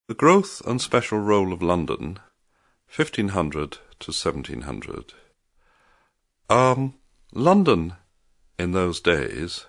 The growth and special role of London, 1500 to 1700. London in those days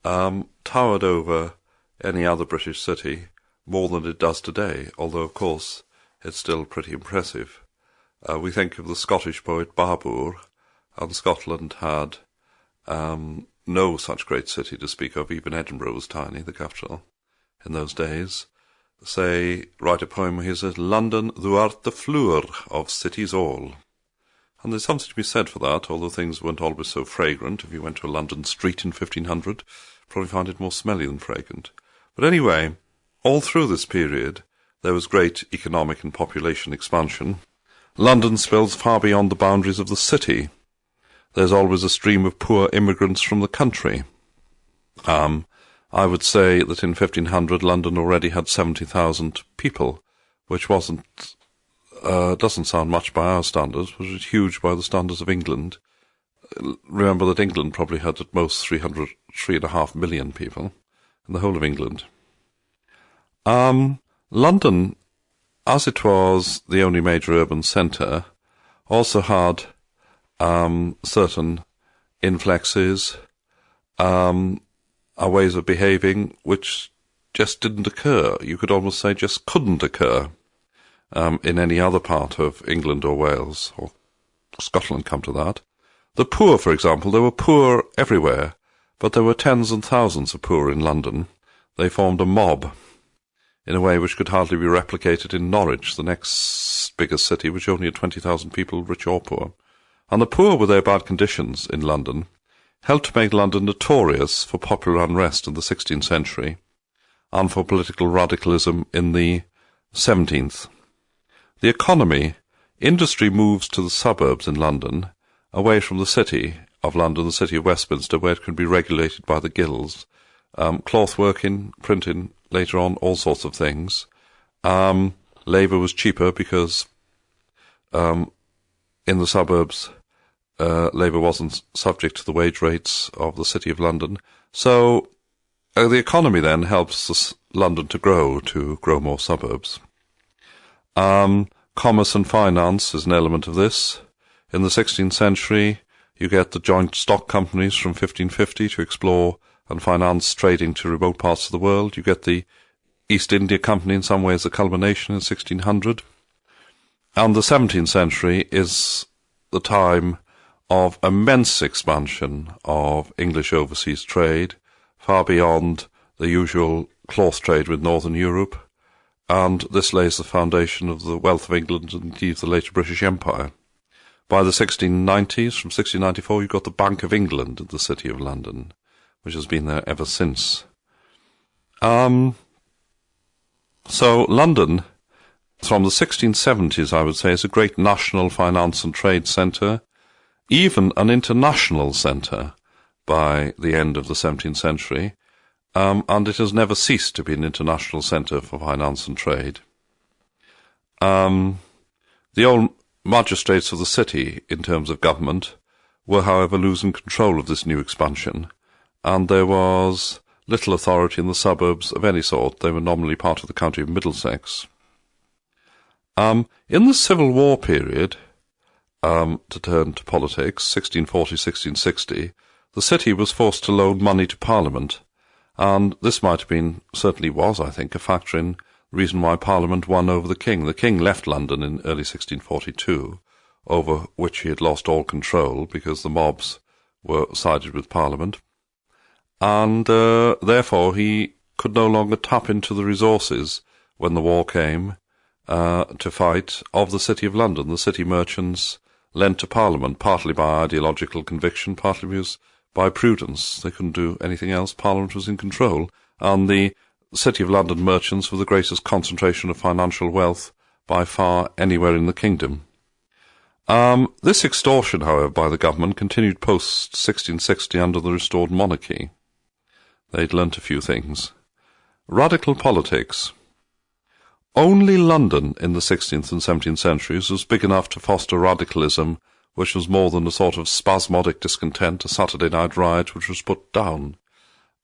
towered over any other British city more than it does today, although of course it's still pretty impressive. We think of the Scottish poet Barbour, and Scotland had no such great city to speak of. Even Edinburgh was tiny, the capital, in those days. Write a poem where he says, "London, thou art the flower of cities all." And there's something to be said for that, although things weren't always so fragrant. If you went to a London street in 1500, probably find it more smelly than fragrant. But anyway, all through this period, there was great economic and population expansion. London spills far beyond the boundaries of the city. There's always a stream of poor immigrants from the country. I would say that in 1500 London already had 70,000 people, which doesn't sound much by our standards, but was huge by the standards of England. Remember that England probably had at most 3.5 million people in the whole of England. London, as it was the only major urban centre, also had certain inflexes, ways of behaving which just didn't occur. You could almost say just couldn't occur in any other part of England or Wales or Scotland, come to that. The poor, for example, there were poor everywhere, but there were tens and thousands of poor in London. They formed a mob in a way which could hardly be replicated in Norwich, the next biggest city, which only had 20,000 people, rich or poor. And the poor, with their bad conditions in London, helped to make London notorious for popular unrest in the 16th century and for political radicalism in the 17th. The economy, industry moves to the suburbs in London, away from the city of London, the city of Westminster, where it can be regulated by the guilds. Cloth working, printing, later on, all sorts of things. Labour was cheaper because in the suburbs labour wasn't subject to the wage rates of the City of London. So the economy then helps London to grow more suburbs. Commerce and finance is an element of this. In the 16th century, you get the joint stock companies from 1550 to explore and finance trading to remote parts of the world. You get the East India Company, in some ways a culmination in 1600. And the 17th century is the time of immense expansion of English overseas trade, far beyond the usual cloth trade with Northern Europe, and this lays the foundation of the wealth of England and indeed the later British Empire. By the 1690s, from 1694, you've got the Bank of England in the City of London, which has been there ever since. So London, from the 1670s, I would say, is a great national finance and trade centre, even an international centre by the end of the 17th century, and it has never ceased to be an international centre for finance and trade. The old magistrates of the city, in terms of government, were, however, losing control of this new expansion, and there was little authority in the suburbs of any sort. They were nominally part of the county of Middlesex. In the Civil War period, to turn to politics, 1640-1660, the city was forced to loan money to Parliament, and this might have been, certainly was, I think, a factor in the reason why Parliament won over the King. The King left London in early 1642, over which he had lost all control because the mobs were sided with Parliament, and therefore he could no longer tap into the resources when the war came to fight of the City of London. The city merchants lent to Parliament, partly by ideological conviction, partly by prudence. They couldn't do anything else. Parliament was in control, and the City of London merchants were the greatest concentration of financial wealth by far anywhere in the kingdom. This extortion, however, by the government continued post-1660 under the restored monarchy. They'd learnt a few things. Radical politics. Only London in the 16th and 17th centuries was big enough to foster radicalism, which was more than a sort of spasmodic discontent, a Saturday night riot which was put down.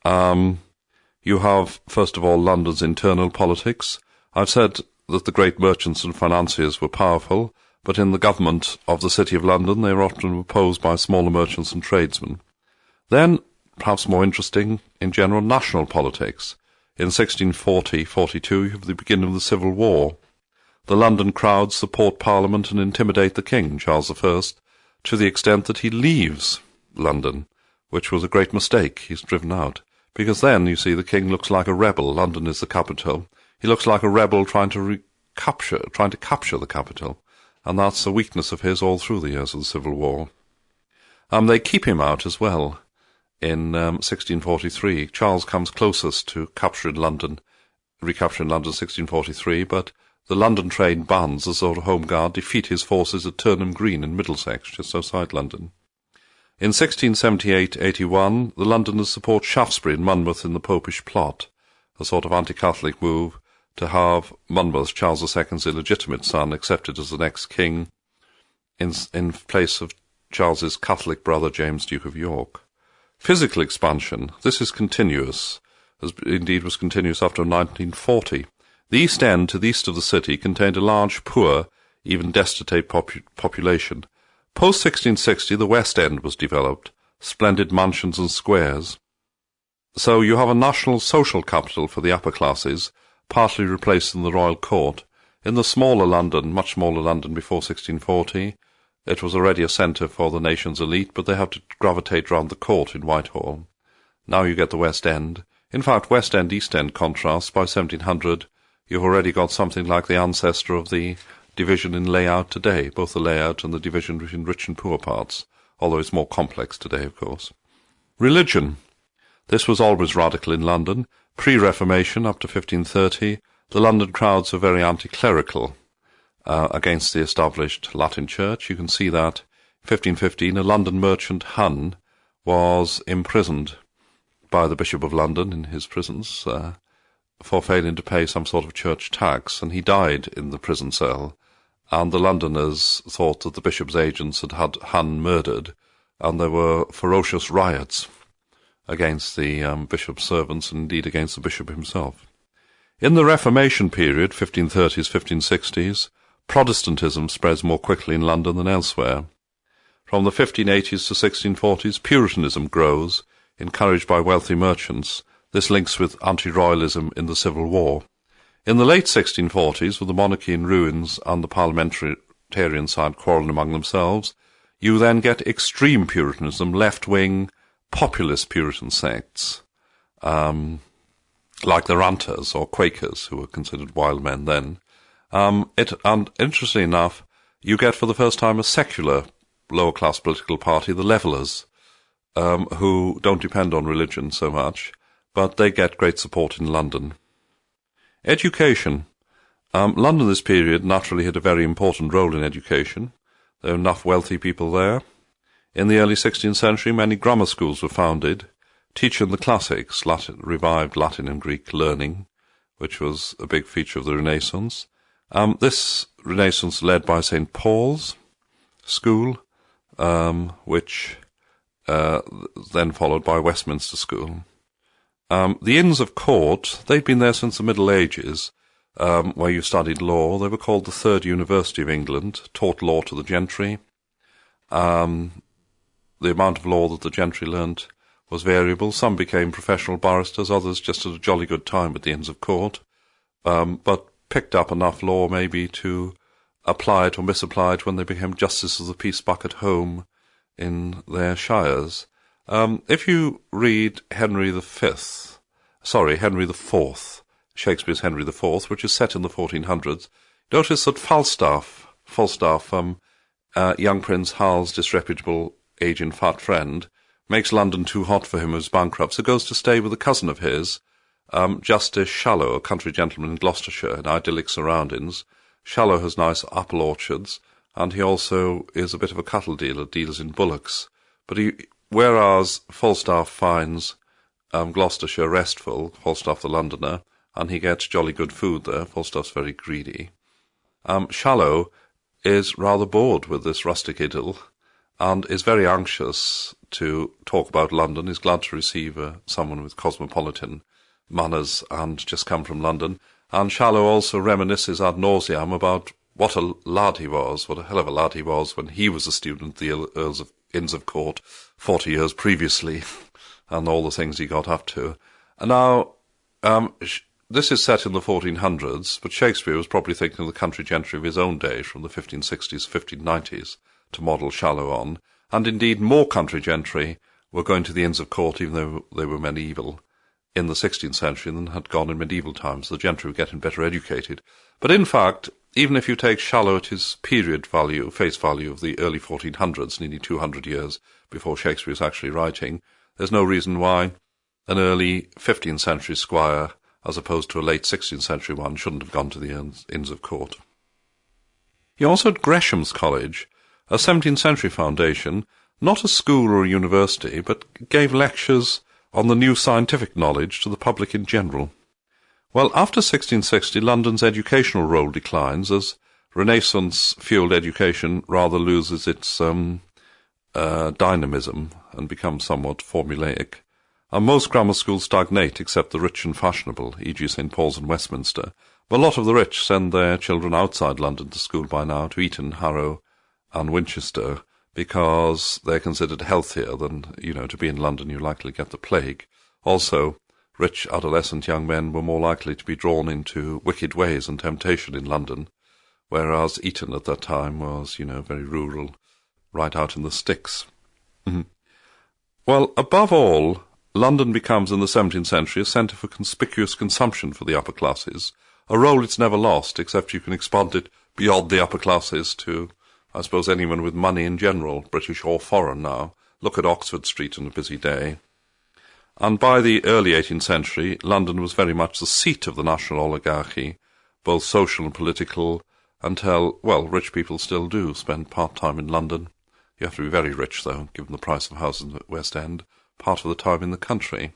You have, first of all, London's internal politics. I've said that the great merchants and financiers were powerful, but in the government of the City of London they were often opposed by smaller merchants and tradesmen. Then, perhaps more interesting, in general, national politics. In 1640-42 you have the beginning of the Civil War. The London crowds support Parliament and intimidate the King, Charles I, to the extent that he leaves London, which was a great mistake. He's driven out. Because then, you see, the King looks like a rebel. London is the capital. He looks like a rebel trying to capture the capital. And that's a weakness of his all through the years of the Civil War. They keep him out as well. In 1643, Charles comes closest to recapturing London in 1643, but the London train bands, the sort of home guard, defeat his forces at Turnham Green in Middlesex, just outside London. In 1678-81, the Londoners support Shaftesbury and Monmouth in the Popish plot, a sort of anti-Catholic move to have Monmouth, Charles II's illegitimate son, accepted as the next king in place of Charles's Catholic brother James, Duke of York. Physical expansion. This is continuous, as indeed was continuous after 1940. The East End to the east of the city contained a large, poor, even destitute population. Post-1660, the West End was developed, splendid mansions and squares. So you have a national social capital for the upper classes, partly replaced in the royal court. In the smaller London, much smaller London before 1640, it was already a centre for the nation's elite, but they had to gravitate round the court in Whitehall. Now you get the West End. In fact, West End-East End contrast, by 1700, you've already got something like the ancestor of the division in layout today, both the layout and the division between rich and poor parts, although it's more complex today, of course. Religion. This was always radical in London. Pre-Reformation, up to 1530, the London crowds were very anti-clerical against the established Latin Church. You can see that in 1515, a London merchant, Hunn, was imprisoned by the Bishop of London in his prisons for failing to pay some sort of church tax, and he died in the prison cell. And the Londoners thought that the bishop's agents had had Hunn murdered, and there were ferocious riots against the bishop's servants, and indeed against the bishop himself. In the Reformation period, 1530s, 1560s, Protestantism spreads more quickly in London than elsewhere. From the 1580s to 1640s, Puritanism grows, encouraged by wealthy merchants. This links with anti-royalism in the Civil War. In the late 1640s, with the monarchy in ruins and the parliamentarian side quarrelling among themselves, you then get extreme Puritanism, left-wing, populist Puritan sects, like the Ranters or Quakers, who were considered wild men then. And interestingly enough, you get for the first time a secular lower-class political party, the Levellers, who don't depend on religion so much, but they get great support in London. Education. London this period naturally had a very important role in education. There were enough wealthy people there. In the early 16th century, many grammar schools were founded, teaching the classics, revived Latin and Greek learning, which was a big feature of the Renaissance. This Renaissance led by St. Paul's School, which then followed by Westminster School. The Inns of Court, they'd been there since the Middle Ages, where you studied law. They were called the Third University of England, taught law to the gentry. The amount of law that the gentry learnt was variable. Some became professional barristers, others just had a jolly good time at the Inns of Court, but picked up enough law maybe to apply it or misapply it when they became justices of the peace back at home in their shires. If you read Henry IV, Shakespeare's Henry IV, which is set in the 1400s, notice that Falstaff, young Prince Hal's disreputable aging fat friend, makes London too hot for him as bankrupt, so goes to stay with a cousin of his, Justice Shallow, a country gentleman in Gloucestershire, in idyllic surroundings. Shallow has nice apple orchards, and he also is a bit of a cattle dealer, deals in bullocks. But whereas Falstaff finds Gloucestershire restful, Falstaff the Londoner, and he gets jolly good food there, Falstaff's very greedy, Shallow is rather bored with this rustic idyll, and is very anxious to talk about London. He's glad to receive someone with cosmopolitan manners and just come from London. And Shallow also reminisces ad nauseam about what a lad he was, what a hell of a lad he was when he was a student at the Earls of Inns of Court 40 years previously, and all the things he got up to. And now, this is set in the 1400s, but Shakespeare was probably thinking of the country gentry of his own day from the 1560s, 1590s to model Shallow on, and indeed more country gentry were going to the Inns of Court, even though they were medieval, in the 16th century than had gone in medieval times. The gentry were getting better educated. But in fact, even if you take Shallow at his period value, face value of the early 1400s, nearly 200 years before Shakespeare was actually writing, there's no reason why an early 15th century squire, as opposed to a late 16th century one, shouldn't have gone to the Inns of Court. He also had Gresham's College, a 17th century foundation, not a school or a university, but gave lectures on the new scientific knowledge to the public in general. Well, after 1660, London's educational role declines as Renaissance-fueled education rather loses its dynamism and becomes somewhat formulaic. And most grammar schools stagnate except the rich and fashionable, e.g. St. Paul's and Westminster. But a lot of the rich send their children outside London to school by now, to Eton, Harrow and Winchester, because they're considered healthier than, to be in London you're likely to get the plague. Also, rich adolescent young men were more likely to be drawn into wicked ways and temptation in London, whereas Eton at that time was, very rural, right out in the sticks. Well, above all, London becomes in the 17th century a centre for conspicuous consumption for the upper classes, a role it's never lost, except you can expand it beyond the upper classes to, I suppose, anyone with money in general, British or foreign now. Look at Oxford Street on a busy day. And by the early 18th century, London was very much the seat of the national oligarchy, both social and political, until, rich people still do spend part-time in London. You have to be very rich, though, given the price of houses at West End, part of the time in the country.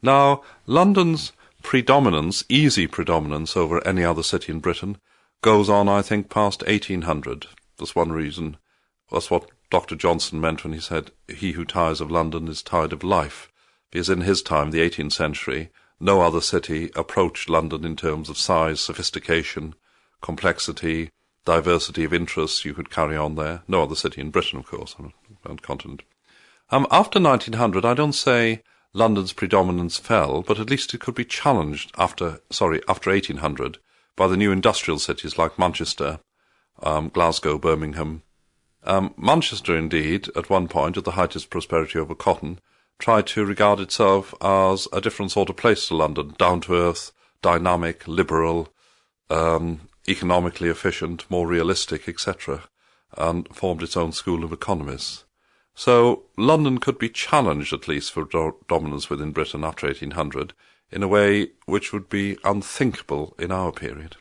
Now, London's predominance, easy predominance over any other city in Britain, goes on, I think, past 1800. That's one reason. That's what Dr. Johnson meant when he said, "He who tires of London is tired of life," because in his time, the 18th century, no other city approached London in terms of size, sophistication, complexity, diversity of interests you could carry on there. No other city in Britain, of course, on the continent. After 1900, I don't say London's predominance fell, but at least it could be challenged after 1800 by the new industrial cities like Manchester, Glasgow, Birmingham. Manchester, indeed, at one point, at the height of its prosperity over cotton, tried to regard itself as a different sort of place to London, down-to-earth, dynamic, liberal, economically efficient, more realistic, etc., and formed its own school of economists. So London could be challenged, at least, for dominance within Britain after 1800, in a way which would be unthinkable in our period.